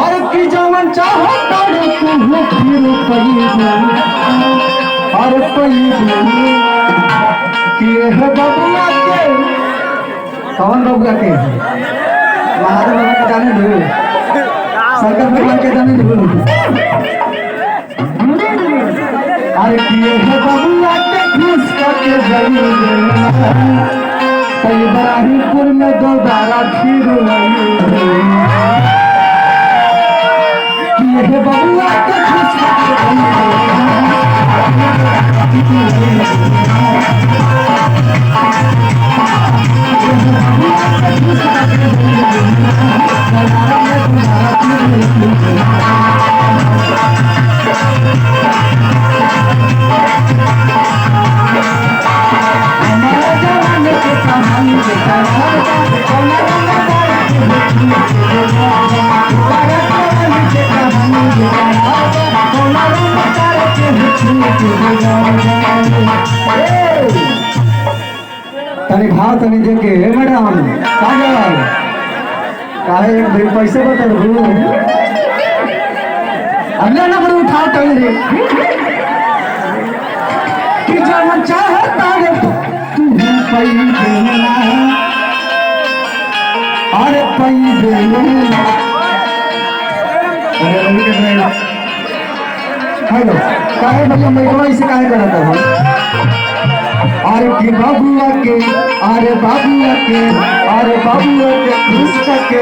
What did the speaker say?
और की जवन चाहो तारे तू फिर पईबू और पईबू कि है बबुआ के कौन बबुआ के महादेव बाबा के जाने दो शंकर भगवान के जाने दो अरे कि है बबुआ के खुश करके जरूर कई इब्राहिमपुर में दोबारा फिर ये बबुआ के खुश तनी भाव तनी देके मैडम काजल काहे एक भाई पैसे बता दो अगला नंबर उठाओ तनी रे कि जब चाहता है तू पई देना अरे पई देना अरे रवि के ड्राइवर हेलो काहे भैया मैं इसे काहे करता हूं अरे बाबुआ के खुश करके